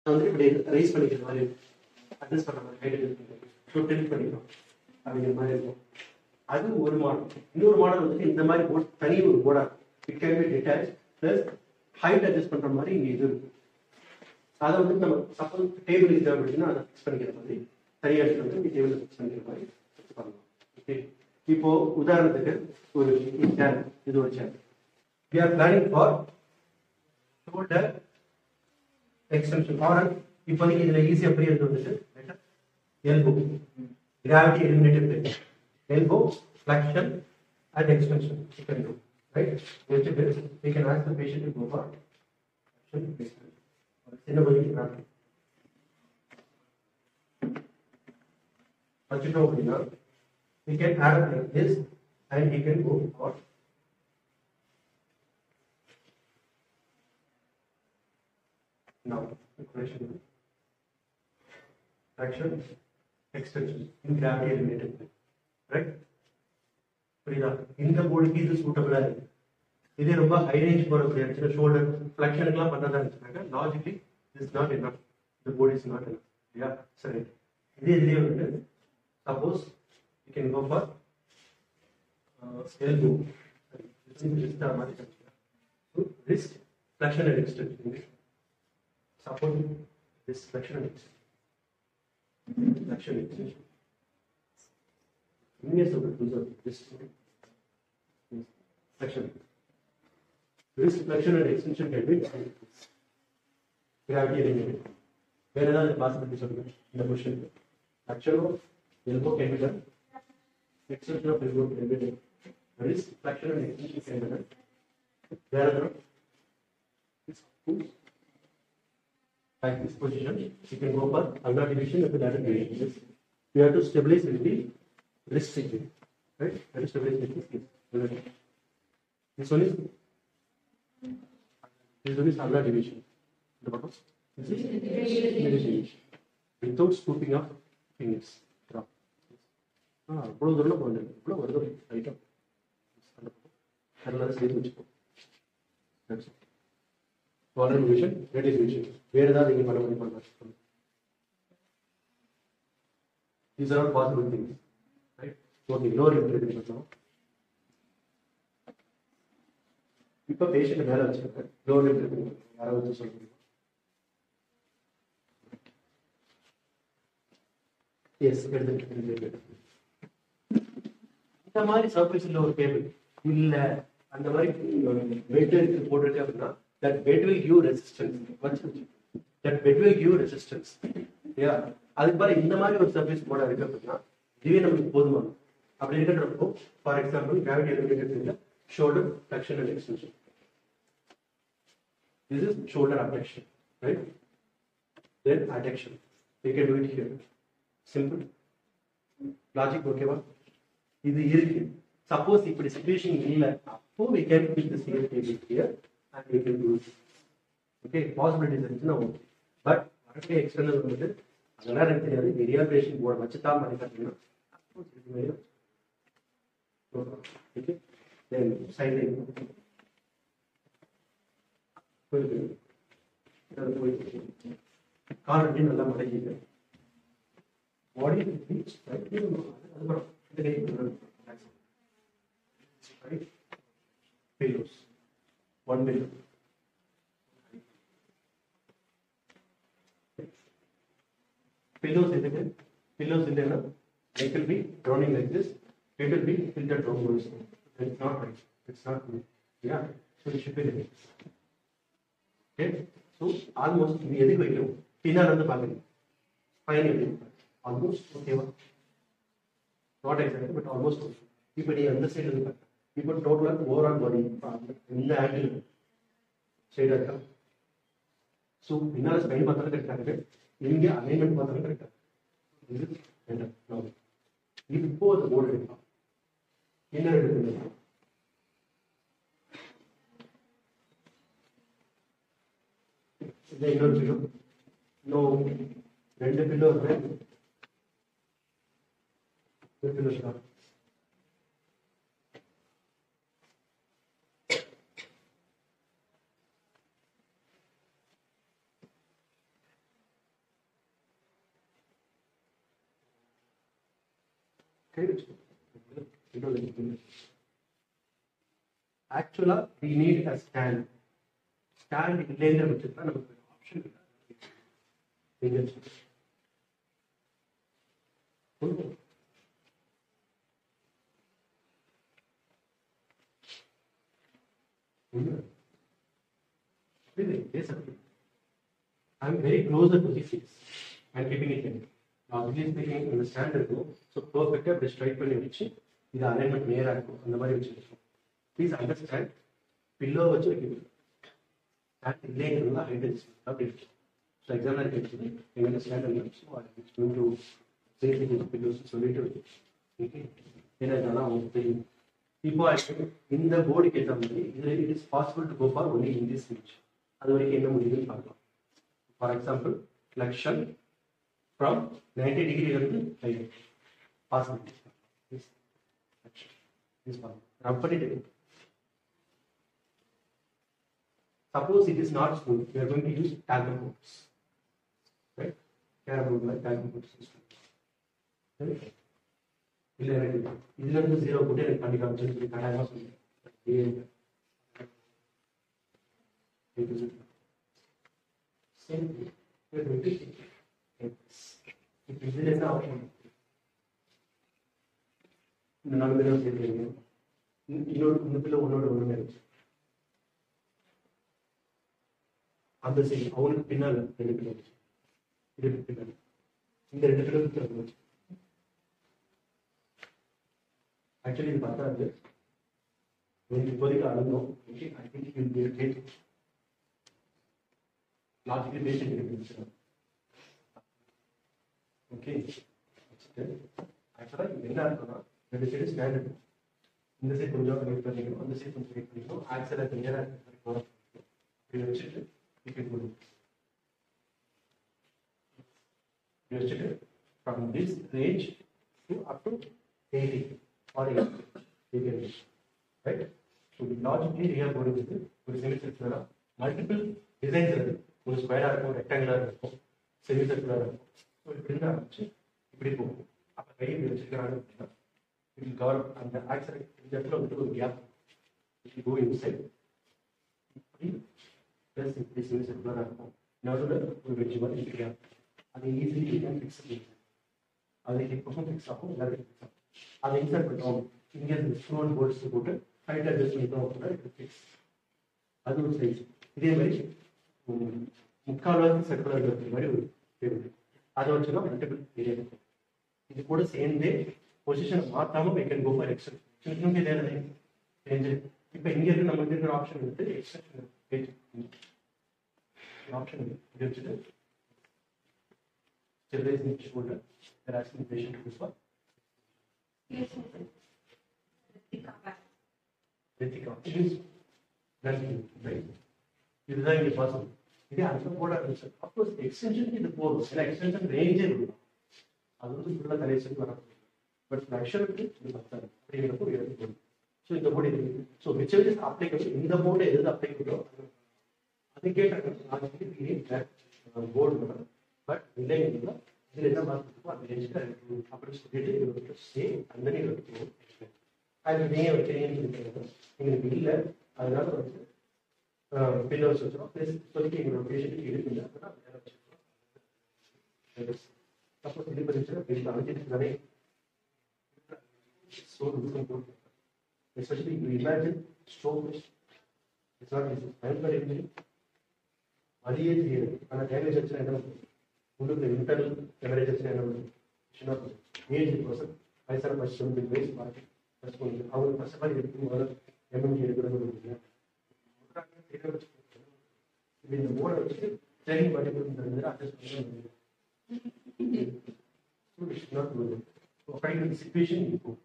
வந்து இப்படி ரைஸ் பண்ணிக்கிற மாதிரி இருக்கும், அட்ஜஸ்ட் பண்ண மாதிரி ஹைட் டெலிட் பண்ணிக்கலாம் அப்படிங்கிற மாதிரி இருக்கும். அது ஒரு மாடல். இன்னொரு மாடல் வந்துட்டு இந்த மாதிரி போர்ட் தனி ஒரு போர்டா இருக்கும். It can be detach plus height adjust பண்ற மாதிரி இங்க இது இருக்கும். அதை வந்து நம்ம சப்போஸ் டேபிள் இது அப்படின்னா அதை ஃபிக்ஸ் பண்ணிக்கிற மாதிரி தனியாக எடுத்து வந்து டேபிள் ஃபிக்ஸ் பண்ணிக்கிற மாதிரி பண்ணலாம். ஓகே, இப்போ உதாரணத்துக்கு ஒரு சேர், இது ஒரு சேர். We are planning for shoulder extension or இப்போதைக்கு இதுல ஈஸியா புரியுறது வந்துட்டு elbow, gravity eliminated plate, elbow flexion and extension you can do, right? We can ask the patient to go for flexion extension. சின்ன பகுதிக்கு gravity வச்சுட்டோம் அப்படின்னா we can add like this and he can go for now equation action extension in gravity eliminated plane, right? புரியுதா? இந்த போர்டுக்கு இது சூட்டபிளா இருக்கு. இதே ரொம்ப ஹை ரேஞ்ச் போறக்கூடிய இடத்துல ஷோல்டர் ஃபிளெக்ஷனுக்குலாம் பண்ணதா இருந்துச்சுனாக்கா logically is not enough, the body is not enough. Yeah, சரி. இதுலயே வந்து suppose you can go for elbow, wrist flexion and extension. Support this flexion and extension. Flexion and extension. Yes, this flexion. Wrist flexion and extension can be gravity eliminated. Where are the possibilities of in the question? Flexion of elbow can be done. Extension of elbow can be done. Wrist flexion and extension can be done. Where are the like this position, you can go for ulnar division of the lateral division. You have to stabilize with the wrist section, right? You have to stabilize with this. This one is ulnar division. The bottom. This is medial division. Without scooping of fingers. இவ்வளவு தூரம் போகணும், இவ்வளவு வருது item அதனால சேர்த்து வச்சுப்போம். Ulnar division, radial division. Where are the பண்ணலாம்? These are all possible things, right? Okay, lower limb பண்ணலாம். இப்போ பேஷண்ட் மேல வச்சிருக்காரு, lower limb யாராவது சொல்ல முடியுமா? எஸ், எடுத்துக்கிட்டு இந்த மாதிரி சர்ஃபேஸ்ல ஒரு டேபிள் இல்ல அந்த மாதிரி வெயிட் எடுத்து போட்டுருக்கு அப்படின்னா that bed will give resistance. That bed will give resistance. Yeah, அதுக்கு பாரு இந்த மாதிரி ஒரு சர்ஃபேஸ் போட இருக்கு அப்படின்னா இதுவே நமக்கு போதுமான. அப்படி இருக்கிறப்போ for example gravity eliminated shoulder flexion and extension. This is shoulder abduction, right? Then adduction. We can do it here. Simple. Logic ஓகேவா? இது இருக்கு. சப்போஸ் இப்படி சிச்சுவேஷன் இல்ல அப்போ we can keep the same table here and we can do it. Okay, possibilities இருந்துச்சுன்னா okay. But வரக்கூடிய external வந்து அதெல்லாம் எனக்கு தெரியாது. ரியாபிரேஷன் போர்டு வச்சு தான் பண்ணி பார்த்தீங்கன்னா ஓகே. தென் சைட் லைன் கால் ரெண்டு நல்லா மடக்கிட்டு பாடி அதுக்கப்புறம் pillows, one pillow. Pillows is again, pillows in there, they will be drowning like this, it will be tilted downwards. It's not right, it's not good. Yeah, so it should be like this. Okay, so almost in the other way, pinna and the family, finally, almost okay. Not exactly, but almost okay. People understand the fact. People total overall body in the angle side இருக்கா. So பின்னால spine பார்த்தாலும் கரெக்டாக இருக்கு, இங்கே alignment பார்த்தாலும் கரெக்டாக இது வேண்டாம். இப்போ அந்த போர்டு எடுக்கலாம், என்ன எடுக்கணும்? இன்னொரு பில்லோ, இன்னும் ரெண்டு பில்லோ இருக்கு. ஆக்சுவலா we need a stand. Stand இல்லைங்கிற பட்சத்தில் நமக்கு option I'm very closer to this face. I'm keeping it in. Logically speaking, in the stand இருக்கும். So perfect அப்படி ஸ்ட்ரைட் பண்ணி வச்சு இது அலைன்மெண்ட் நேராக இருக்கும். அந்த மாதிரி வச்சுருக்கோம். Please understand. பில்லோ வச்சு வைக்கணும். ஸ்டாண்ட் இல்லைங்கிறதுலாம் ஹைட் அப்படி இருக்கு. ஸோ எக்ஸாம்பிள் கேட்டு எங்கே ஸ்டாண்ட் இல்லை. ஸோ அது going to say பில்லோஸ் சொல்லிட்டு ஏன்னா இதெல்லாம் உங்களுக்கு தெரியும். இப்போ இந்த போர்டுக்கு ஏற்ற மாதிரி இதில் it is possible to go for only in this range. அது வரைக்கும் என்ன முடியுதுன்னு பார்க்கலாம். ஃபார் எக்ஸாம்பிள் ஃப்ளெக்ஷன் ஃப்ரம் 90 டிகிரியிலிருந்து பாசிபிலிட்டி ரப் பண்ணிட்டு suppose it is not smooth, we are going to use talcum coats, right? Care about like talcum coats system. Right? இல்ல இதுல இருந்து 0 போட்டு எனக்கு பண்ணி காமிச்சுன்னு சொல்லி கட்டாயமா சொல்லுங்க. Same thing. We are going to take this. இதுல என்ன ஆப்ஷன்? இந்த 4 பேரும் சேர்த்துருங்க. இன்னொரு முன்பில் ஒன்னோட ஒண்ணுமே இருக்கு. அந்த சைடு அவனுக்கு பின்னால் 2 கிலோ இதுக்கு பின்னால் இந்த 2 கிலோ ஆக்சுவலி இது பார்த்தாது இப்போதைக்கு அளந்தோம். Okay I think you will get logically basic இருக்கு. ஓகே ஆக்சுவலாக இது என்ன இருக்குன்னா 2 சைடு ஸ்டாண்டர்ட் இந்த சைடு கொஞ்சம் வெயிட் பண்ணிக்கணும், அந்த சைடு கொஞ்சம் வெயிட் பண்ணிக்கணும். ஆக்சுவலாக நேராக போகிறோம் இப்படி வச்சுட்டு from this range to up to 80 or 80, right? So logically we are going to ஒரு semicircular multiple designs இருக்கு. ஒரு ஸ்கொயரா இருக்கும், ரெக்டாங்குலரா இருக்கும், செமிசர்க்குலரா இருக்கும். ஸோ இப்படி தான் ஆரம்பிச்சு இப்படி போகும். அப்போ கை இப்படி வச்சுக்கிறாங்க அப்படின்னா இது கவர் அந்த ஆக்சரை இந்த இடத்துல வந்து ஒரு கேப் கோ இன்சைட் இப்படி ப்ளஸ் இப்படி செமிசர்க்குலராக இருக்கும். நடுவில் ஒரு வெஜ் மாதிரி இப்படி அதை ஈஸிலி ஃபிக்ஸ் பண்ணுங்க. அது எப்பவும் ஃபிக்ஸ் ஆகும், எல்லாருக்கும் ஃபிக்ஸ் ஆகும். அதை இன்சர்ட் பண்ணோம் இங்கே ஸ்டோன் போர்ட்ஸ் போட்டு ஹைட் அட்ஜஸ்ட் பண்ணிட்டோம் அப்படின்னா இது ஃபிக்ஸ். அது ஒரு சைஸ். இதே மாதிரி முக்கால்வாசி சர்க்குலர் இருக்கிற மாதிரி ஒரு டேபிள் அதை வச்சுதான் மல்டிபிள் ஏரியா இருக்கும். இது கூட சேர்ந்தே பொசிஷனை மாற்றாமல் we can go for extension. இன்னும் தேவை சேஞ்சு. இப்போ இங்கே இருந்து நம்ம இருக்கிற ஆப்ஷன் எடுத்து எக்ஸ்டென்ஷன் பேஜ் ஆப்ஷன் இங்கே வச்சுட்டு ஸ்டெபிலைஸ் நிச் போட்டு they're asking the patient to for இதுதான் இங்கே பாசிபிள். இதே அந்த போட இருந்துச்சு அப்கோர்ஸ் எக்ஸ்டென்ஷன் இது போதும். ஏன்னா எக்ஸ்டென்ஷன் ரேஞ்சே இருக்கும், அது வந்து ஃபுல்லாக கரெக்ஷன் வரப்போகுது. பட் ஃப்ளக்ஷனுக்கு இது பத்தாது அப்படிங்கிறப்போ எடுத்து போடும். ஸோ இந்த போர்டு இருக்குது. ஸோ விச் இஸ் அப்ளிகபிள், இந்த போர்டு எது அப்ளிகபிளோ அது கேட்டாங்க போர்டு நம்பர். பட் இல்லைங்களா இதில் என்ன மாற்றத்துக்கோ அந்த ரேஞ்சில் அப்படின்னு சொல்லிட்டு சே அந்த எடுத்துக்கணும். அது நீங்கள் வைக்கிறீங்கன்னு எங்களுக்கு இல்லை, அதனால வந்து பில்ல வச்சு வச்சுருவோம். ப்ளஸ் சொல்லிட்டு எங்களோட பேஷண்ட்டுக்கு இருக்குங்க அப்படின்னா வேலை வச்சுருக்கோம். சப்போஸ் இது பண்ணிச்சுன்னா பேஷண்ட் அழைச்சிட்டு நிறைய especially you imagine stroke, it's not easy. பயன்பட இன்ஜுரி வலியே தெரியாது. ஆனால் டேமேஜ் ஆச்சுன்னா என்ன பண்ணுறது, உங்களுக்கு இன்டர்னல் டெமரேஜ் ஆச்சுன்னா என்ன பண்ணுறது. ஏஜ் பர்சன் வயசான ஃபர்ஸ்ட் 20 வயசு மாற்றி ஃபர்ஸ்ட் பண்ணுறது அவங்க ஃபர்ஸ்ட் மாதிரி எடுக்கும் போது எம்எம்ஜி எடுக்கிறது இந்த போர்டை வச்சுட்டு ட்ரைனிங் பண்ணி கொடுத்துருந்தது அட்ஜஸ்ட் பண்ணி சுச்சுவேஷன் இருக்கும்.